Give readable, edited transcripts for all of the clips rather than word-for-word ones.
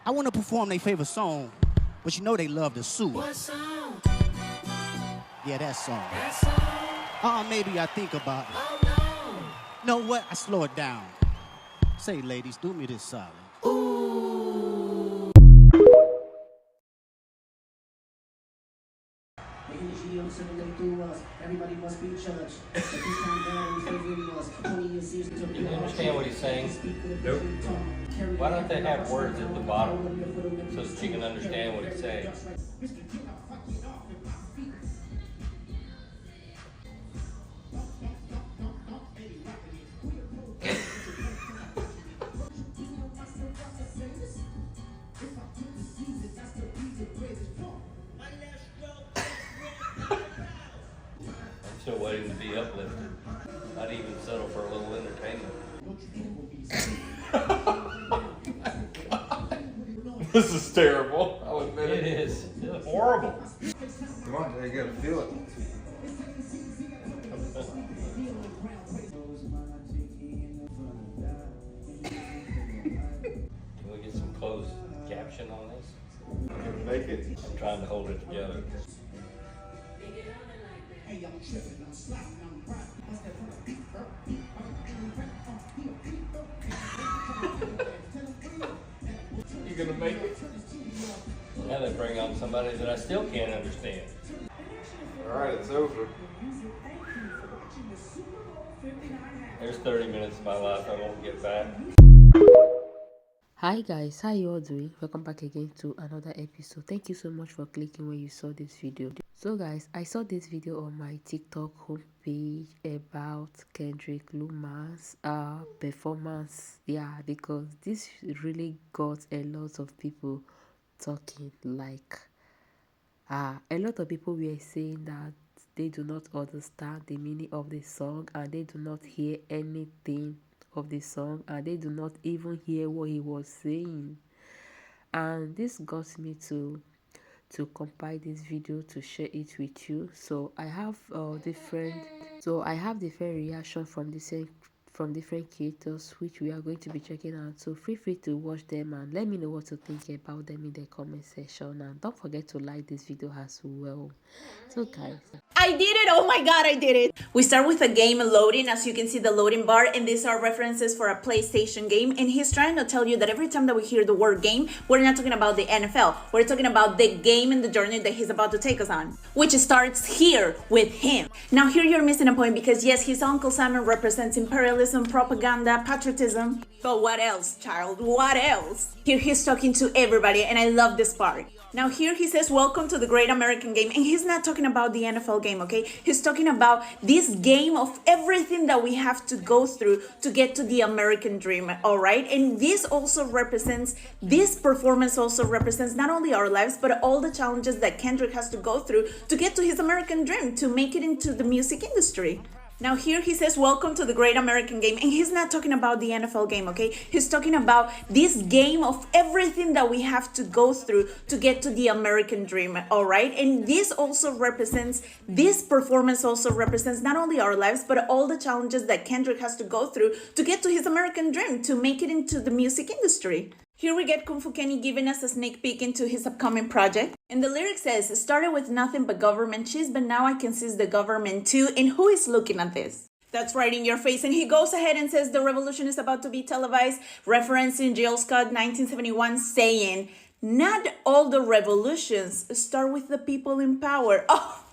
I want to perform their favorite song, but you know they love the sue. What song? Yeah, that song. That song? Maybe I think about it. Oh no. Know what? I slow it down. Say, ladies, do me this solid. Ooh. Everybody must be judged. Do you understand what he's saying? Nope. Why don't they have words at the bottom so that you can understand what he's saying? I'm still waiting to be uplifted. I'd even settle for a little entertainment. This is terrible. I would admit It is. It's horrible. Come on, you gotta feel it. Can we get some closed caption on this? I can make it. I'm trying to hold it together. You gonna make it? Now they bring on somebody that I still can't understand. Alright, it's over. There's 30 minutes of my life I won't get back. Hi guys, how you all doing? Welcome back again to another episode. Thank you so much for clicking when you saw this video. So guys, I saw this video on my TikTok homepage about Kendrick Lamar's performance. Yeah, because this really got a lot of people talking. Like a lot of people were saying that they do not understand the meaning of the song and they do not hear anything of the song and they do not even hear what he was saying. And this got me to compile this video to share it with you. So I have different reactions from different creators which we are going to be checking out, so feel free to watch them and let me know what you think about them in the comment section, and don't forget to like this video as well. So guys, I did it! Oh my god, I did it! We start with a game loading. As you can see, the loading bar, and these are references for a PlayStation game, and he's trying to tell you that every time that we hear the word game, we're not talking about the NFL, we're talking about the game and the journey that he's about to take us on, which starts here with him. Now here you're missing a point, because yes, his Uncle Simon represents imperialism, propaganda, patriotism, but what else, child? What else? Here he's talking to everybody, and I love this part. Now here he says, welcome to the great American game, and he's not talking about the NFL game, okay? He's talking about this game of everything that we have to go through to get to the American dream, all right? And this performance also represents not only our lives, but all the challenges that Kendrick has to go through to get to his American dream, to make it into the music industry. Now here he says, welcome to the great American game, and he's not talking about the NFL game, okay? He's talking about this game of everything that we have to go through to get to the American dream, all right? And this performance also represents not only our lives, but all the challenges that Kendrick has to go through to get to his American dream, to make it into the music industry. Here we get Kung Fu Kenny giving us a sneak peek into his upcoming project. And the lyric says, it started with nothing but government cheese, but now I can seize the government too. And who is looking at this? That's right in your face. And he goes ahead and says the revolution is about to be televised, referencing Jill Scott 1971, saying, not all the revolutions start with the people in power. Oh,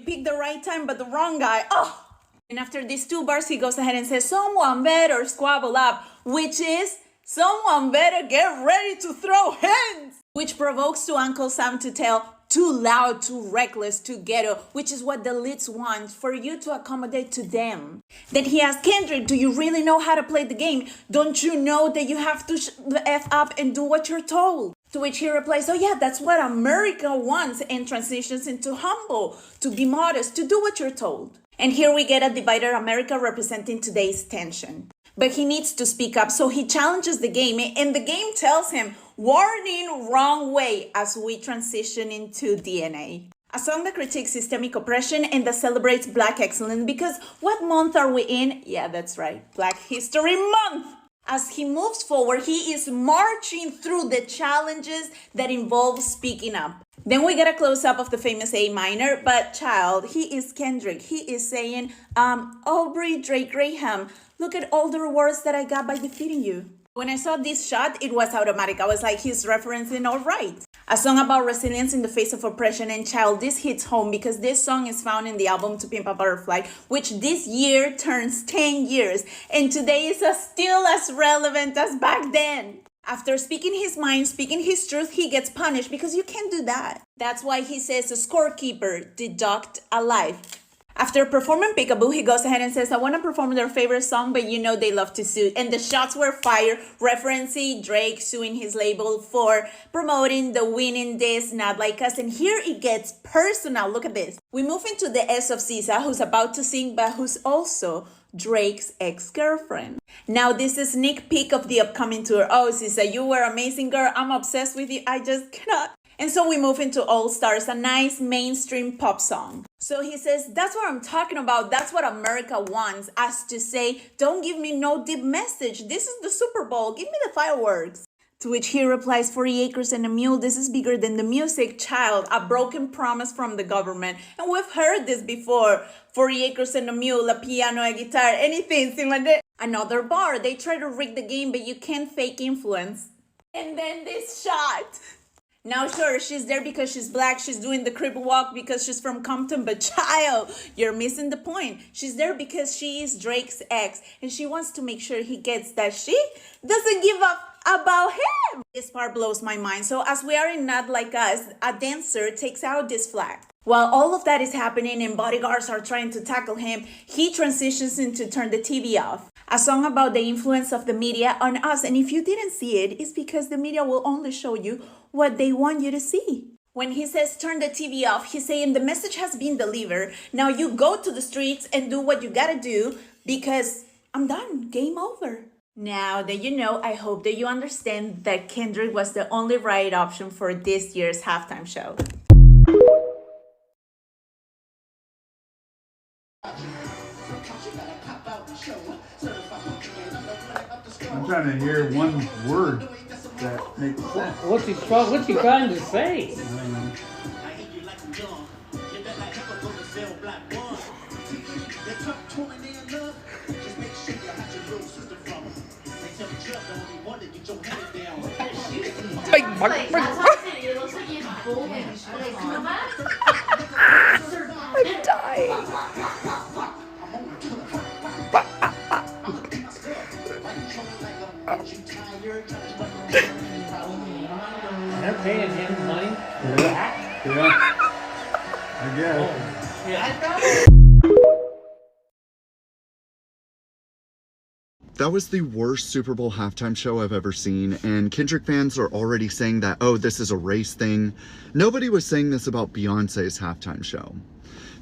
picked the right time, but the wrong guy. Oh. And after these two bars, he goes ahead and says, someone better squabble up, which is, someone better get ready to throw hands, which provokes to Uncle Sam to tell, too loud, too reckless, too ghetto, which is what the elites want, for you to accommodate to them. Then he asks Kendrick, do you really know how to play the game? Don't you know that you have to the F up and do what you're told? To which he replies, oh yeah, that's what America wants, and transitions into humble, to be modest, to do what you're told. And here we get a divided America representing today's tension. But he needs to speak up, so he challenges the game, and the game tells him, warning, wrong way, as we transition into DNA. A song that critiques systemic oppression and that celebrates Black excellence, because what month are we in? Yeah, that's right, Black History Month! As he moves forward, he is marching through the challenges that involve speaking up. Then we get a close-up of the famous A minor, but child, he is Kendrick. He is saying, Aubrey Drake Graham, look at all the rewards that I got by defeating you. When I saw this shot, it was automatic. I was like, he's referencing All Right, a song about resilience in the face of oppression. And child, this hits home because this song is found in the album To Pimp a Butterfly, which this year turns 10 years. And today is still as relevant as back then. After speaking his mind, speaking his truth, he gets punished because you can't do that. That's why he says, a scorekeeper, deduct a life. After performing Peekaboo, he goes ahead and says, I want to perform their favorite song, but you know they love to sue. And the shots were fired, referencing Drake suing his label for promoting the Winning This, Not Like Us. And here it gets personal. Look at this. We move into the S of SZA, who's about to sing, but who's also Drake's ex-girlfriend. Now, this is a sneak peek of the upcoming tour. Oh, SZA, you were amazing, girl. I'm obsessed with you. I just cannot. And so we move into All Stars, a nice mainstream pop song. So he says, that's what I'm talking about. That's what America wants, as to say, don't give me no deep message. This is the Super Bowl. Give me the fireworks. To which he replies, 40 acres and a mule. This is bigger than the music, child. A broken promise from the government. And we've heard this before. 40 acres and a mule, a piano, a guitar, anything. Another bar. They try to rig the game, but you can't fake influence. And then this shot. Now, sure, she's there because she's black. She's doing the crip walk because she's from Compton. But child, you're missing the point. She's there because she is Drake's ex. And she wants to make sure he gets that she doesn't give up about him. This part blows my mind. So as we are in Not Like Us, a dancer takes out this flag. While all of that is happening and bodyguards are trying to tackle him, he transitions into Turn the TV Off, a song about the influence of the media on us. And if you didn't see it, it's because the media will only show you what they want you to see. When he says turn the TV off, he's saying the message has been delivered. Now you go to the streets and do what you gotta do because I'm done. Game over. Now that you know, I hope that you understand that Kendrick was the only right option for this year's halftime show. I'm trying to hear one word that makes sense. What's he trying to say? I'm dying. They're paying him money back? Yeah. I guess. Yeah. That was the worst Super Bowl halftime show I've ever seen, and Kendrick fans are already saying that, oh, this is a race thing. Nobody was saying this about Beyonce's halftime show.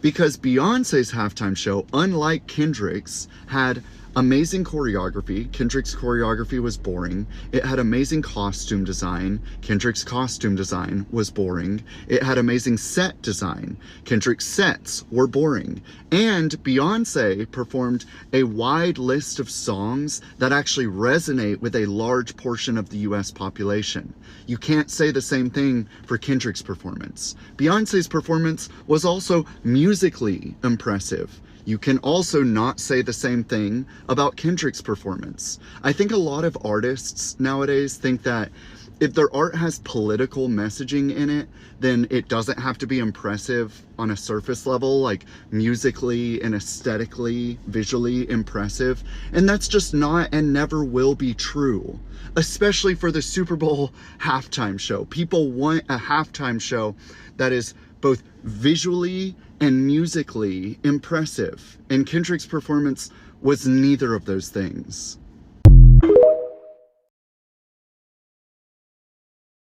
Because Beyonce's halftime show, unlike Kendrick's, had amazing choreography. Kendrick's choreography was boring. It had amazing costume design. Kendrick's costume design was boring. It had amazing set design. Kendrick's sets were boring. And Beyonce performed a wide list of songs that actually resonate with a large portion of the US population. You can't say the same thing for Kendrick's performance. Beyonce's performance was also musically impressive. You can also not say the same thing about Kendrick's performance. I think a lot of artists nowadays think that if their art has political messaging in it, then it doesn't have to be impressive on a surface level, like musically and aesthetically, visually impressive. And that's just not and never will be true, especially for the Super Bowl halftime show. People want a halftime show that is both visually and musically impressive, and Kendrick's performance was neither of those things.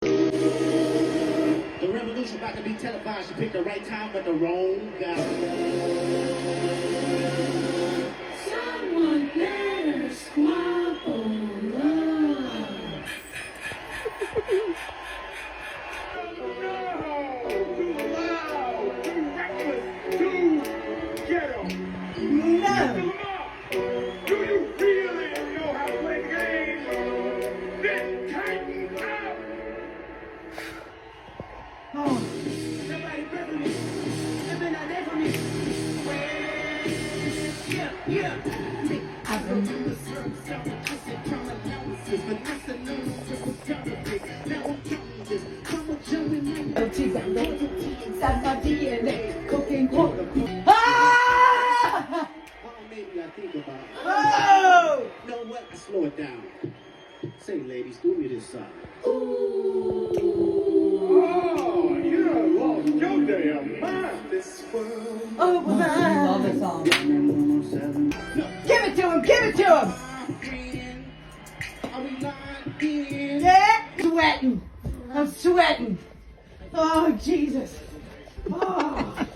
The revolution about to be televised. You picked the right time but the wrong guy. Someone better squabble up. No. Do you really know how to play the game? Maybe I think about it. Oh! You know what? I slow it down. Say, ladies, do me this side. Oh, you done lost your damn mind. This world. Oh, I love this song. Give it to him, give it to him. Are we locked in? Yeah, sweating. I'm sweating. Oh, Jesus. Oh.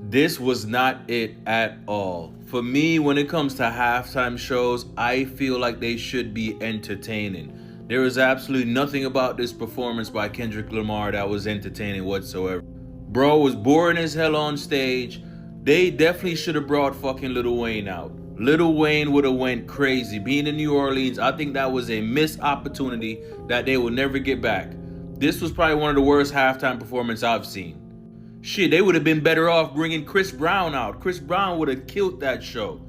This was not it at all. For me, when it comes to halftime shows, I feel like they should be entertaining. There is absolutely nothing about this performance by Kendrick Lamar that was entertaining whatsoever. Bro was boring as hell on stage. They definitely should have brought fucking Lil Wayne out. Lil Wayne would have went crazy. Being in New Orleans, I think that was a missed opportunity that they will never get back. This was probably one of the worst halftime performances I've seen. Shit, they would have been better off bringing Chris Brown out. Chris Brown would have killed that show.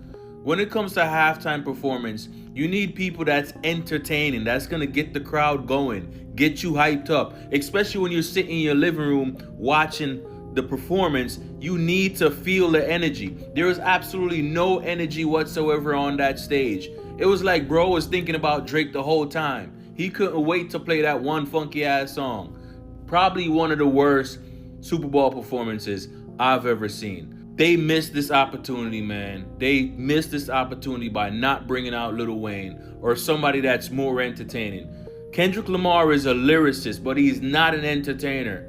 When it comes to halftime performance, you need people that's entertaining, that's gonna get the crowd going, get you hyped up. Especially when you're sitting in your living room watching the performance, you need to feel the energy. There is absolutely no energy whatsoever on that stage. It was like bro was thinking about Drake the whole time. He couldn't wait to play that one funky ass song. Probably one of the worst Super Bowl performances I've ever seen. They missed this opportunity, man. They missed this opportunity by not bringing out Lil Wayne or somebody that's more entertaining. Kendrick Lamar is a lyricist, but he's not an entertainer.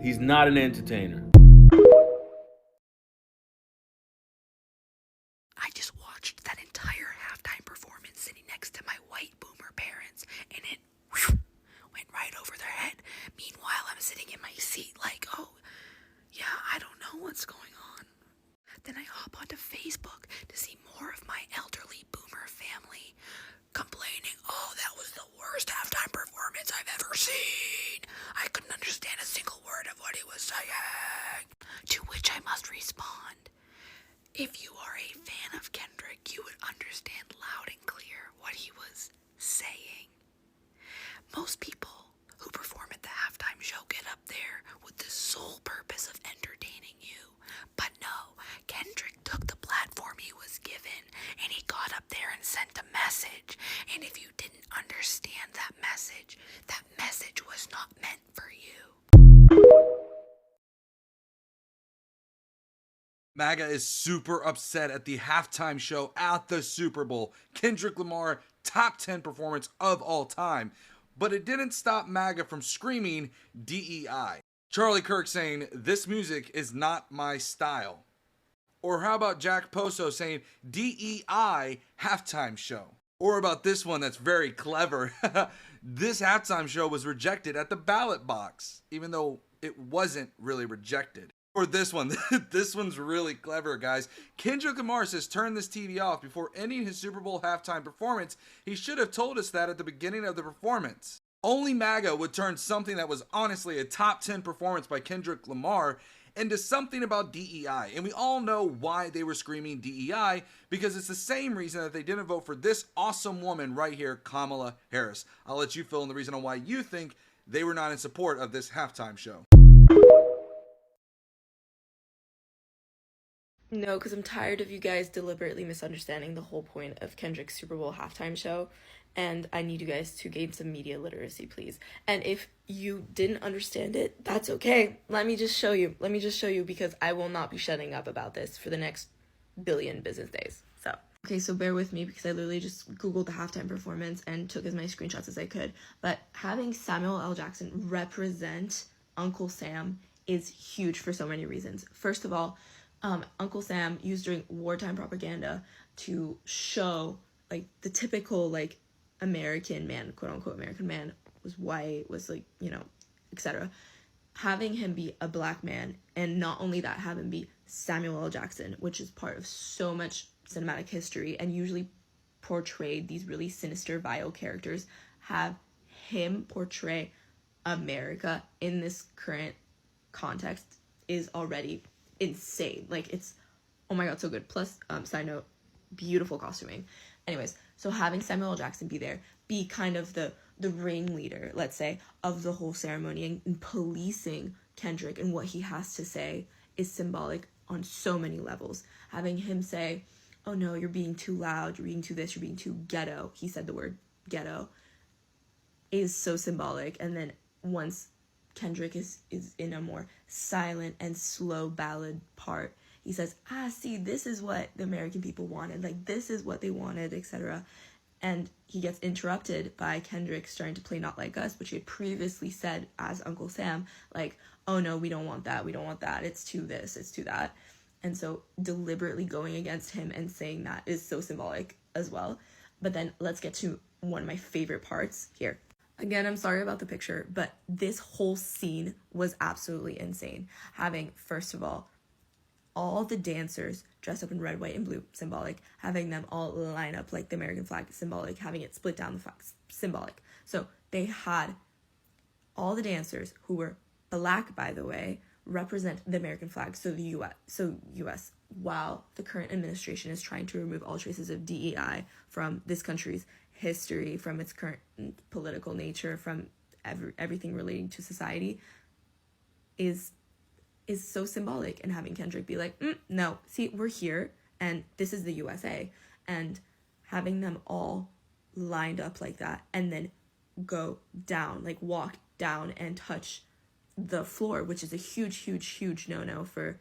He's not an entertainer. I just watched that entire halftime performance sitting next to my white boomer parents, and it went right over their head. Meanwhile, I'm sitting in my seat like, oh, yeah, I don't know what's going on. Then I hop onto Facebook to see more of my elderly boomer family complaining, oh, that was the worst halftime performance I've ever seen. I couldn't understand a single word of what he was saying. To which I must respond, if you are a fan of Kendrick, you would understand loud and clear what he was saying. Most people who perform at the halftime show get up there with the sole purpose of entertaining you. But no, Kendrick took the platform he was given and he got up there and sent a message. And if you didn't understand that message was not meant for you. MAGA is super upset at the halftime show at the Super Bowl. Kendrick Lamar, top 10 performance of all time. But it didn't stop MAGA from screaming DEI. Charlie Kirk saying, this music is not my style. Or how about Jack Poso saying, DEI halftime show? Or about this one that's very clever. This halftime show was rejected at the ballot box, even though it wasn't really rejected. Or this one. This one's really clever, guys. Kendrick Lamar says turn this TV off before ending his Super Bowl halftime performance. He should have told us that at the beginning of the performance. Only MAGA would turn something that was honestly a top 10 performance by Kendrick Lamar into something about DEI. And we all know why they were screaming DEI, because it's the same reason that they didn't vote for this awesome woman right here, Kamala Harris. I'll let you fill in the reason on why you think they were not in support of this halftime show. No, because I'm tired of you guys deliberately misunderstanding the whole point of Kendrick's Super Bowl halftime show, and I need you guys to gain some media literacy, please. And if you didn't understand it, that's okay. Let me just show you. Because I will not be shutting up about this for the next billion business days. Okay, so bear with me because I literally just Googled the halftime performance and took as many screenshots as I could. But having Samuel L. Jackson represent Uncle Sam is huge for so many reasons. First of all, Uncle Sam used during wartime propaganda to show like the typical like American man, quote unquote American man, was white, was like, you know, etc. Having him be a black man, and not only that, have him be Samuel L. Jackson, which is part of so much cinematic history and usually portrayed these really sinister, vile characters, have him portray America in this current context is already insane. Like, it's, oh my god, so good. Plus, side note, beautiful costuming. Anyways, so having Samuel L. Jackson be there, be kind of the ringleader, let's say, of the whole ceremony, and policing Kendrick and what he has to say is symbolic on so many levels. Having him say, oh no, you're being too loud, you're being too this, you're being too ghetto. He said the word ghetto, is so symbolic. And then once Kendrick is in a more silent and slow ballad part, he says, see, this is what the American people wanted, like this is what they wanted, etc. And he gets interrupted by Kendrick starting to play Not Like Us, which he had previously said as Uncle Sam, like, oh no, we don't want that, it's too this, it's too that. And so deliberately going against him and saying that is so symbolic as well. But then let's get to one of my favorite parts here. Again, I'm sorry about the picture, but this whole scene was absolutely insane. Having, first of all the dancers dressed up in red, white, and blue, symbolic. Having them all line up like the American flag, symbolic. Having it split down the flag, symbolic. So they had all the dancers, who were black, by the way, represent the American flag, so the U.S. While the current administration is trying to remove all traces of DEI from this country's history, from its current political nature, from everything relating to society, is so symbolic. And having Kendrick be like, no, see, we're here, and this is the USA, and having them all lined up like that, and then go down, like walk down and touch the floor, which is a huge no-no for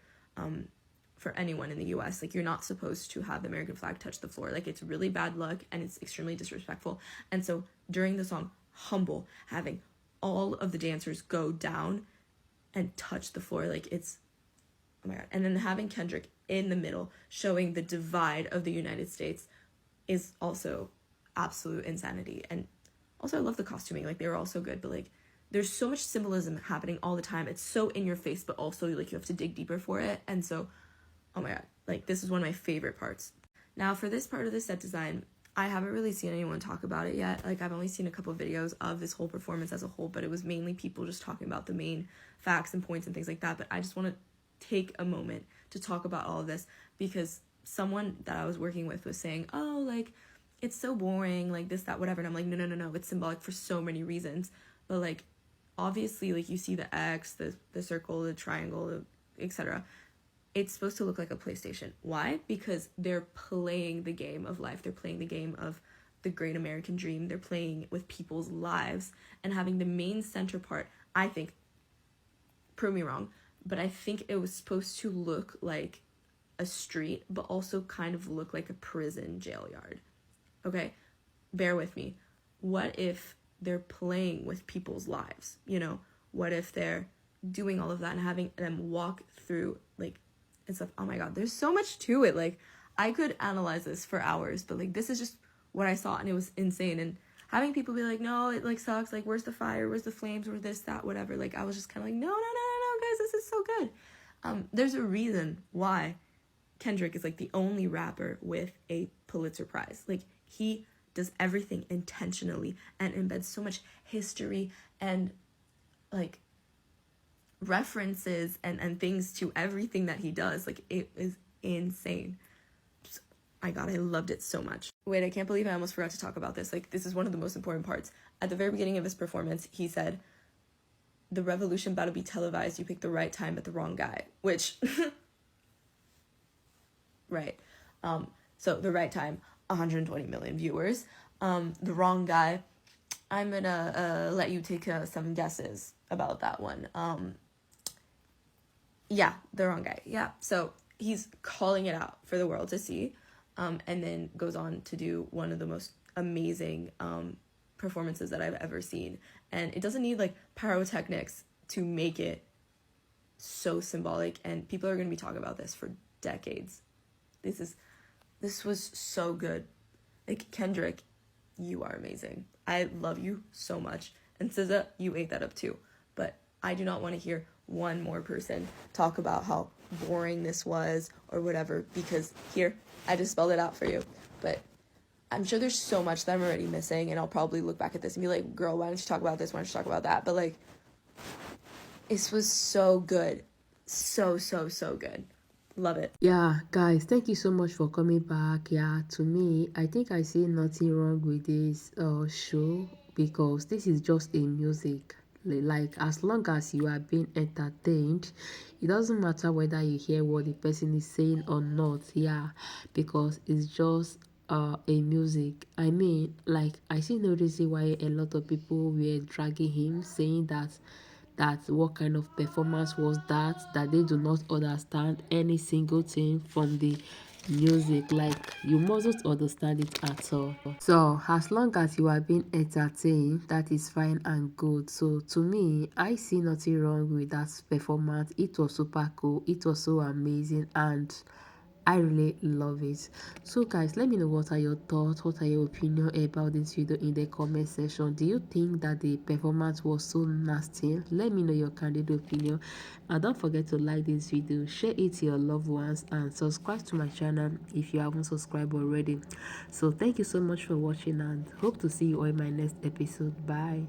anyone in the US. Like, you're not supposed to have the American flag touch the floor. Like, it's really bad luck and it's extremely disrespectful. And so during the song Humble, having all of the dancers go down and touch the floor, like, it's, oh my god. And then having Kendrick in the middle showing the divide of the United States is also absolute insanity. And also I love the costuming, like, they were all so good, but like, there's so much symbolism happening all the time. It's so in your face, but also like you have to dig deeper for it. And so, oh my god, like, this is one of my favorite parts. Now for this part of the set design, I haven't really seen anyone talk about it yet. Like, I've only seen a couple of videos of this whole performance as a whole, but it was mainly people just talking about the main facts and points and things like that. But I just want to take a moment to talk about all of this, because someone that I was working with was saying, oh, like, it's so boring, like this, that, whatever. And I'm like, no, it's symbolic for so many reasons. But like, obviously, like, you see the X, the circle, the triangle, etc. It's supposed to look like a PlayStation. Why? Because they're playing the game of life. They're playing the game of the great American dream. They're playing with people's lives, and having the main center part, I think, prove me wrong, but I think it was supposed to look like a street, but also kind of look like a prison jail yard. Okay? Bear with me. What if they're playing with people's lives? You know, what if they're doing all of that and having them walk through, like, and stuff? Oh my god, there's so much to it. Like, I could analyze this for hours, but like, this is just what I saw, and it was insane. And having people be like, no, it like sucks, like, where's the fire, where's the flames, or this, that, whatever, like, I was just kind of like, no, guys, this is so good. There's a reason why Kendrick is like the only rapper with a Pulitzer Prize. Like, he does everything intentionally and embeds so much history and like references and things to everything that he does. Like, it is insane. Just, my god, I loved it so much. Wait, I can't believe I almost forgot to talk about this. Like, this is one of the most important parts. At the very beginning of his performance, he said, the revolution about to be televised, you picked the right time but the wrong guy, which right. So the right time, 120 million viewers. The wrong guy, I'm gonna let you take some guesses about that one. Yeah, the wrong guy. Yeah, so he's calling it out for the world to see, and then goes on to do one of the most amazing performances that I've ever seen. And it doesn't need like pyrotechnics to make it so symbolic, and people are going to be talking about this for decades. This was so good. Like, Kendrick, you are amazing. I love you so much. And SZA, you ate that up too. But I do not want to hear one more person talk about how boring this was or whatever, because here, I just spelled it out for you. But I'm sure there's so much that I'm already missing, and I'll probably look back at this and be like, girl, why don't you talk about this? Why don't you talk about that? But like, this was so good. So good. Love it. Yeah, guys, thank you so much for coming back. Yeah, to me, I think I see nothing wrong with this show, because this is just a music. Like, as long as you are being entertained, it doesn't matter whether you hear what the person is saying or not. Yeah, because it's just a music. I mean, like, I see no reason why a lot of people were dragging him, saying that what kind of performance was that they do not understand any single thing from the music. Like, you mustn't understand it at all. So as long as you are being entertained, that is fine and good. So to me, I see nothing wrong with that performance. It was super cool, it was so amazing, and I really love it. So guys, let me know what are your thoughts, what are your opinion about this video in the comment section. Do you think that the performance was so nasty? Let me know your candid opinion, and don't forget to like this video, share it to your loved ones, and subscribe to my channel if you haven't subscribed already. So thank you so much for watching, and hope to see you all in my next episode. Bye.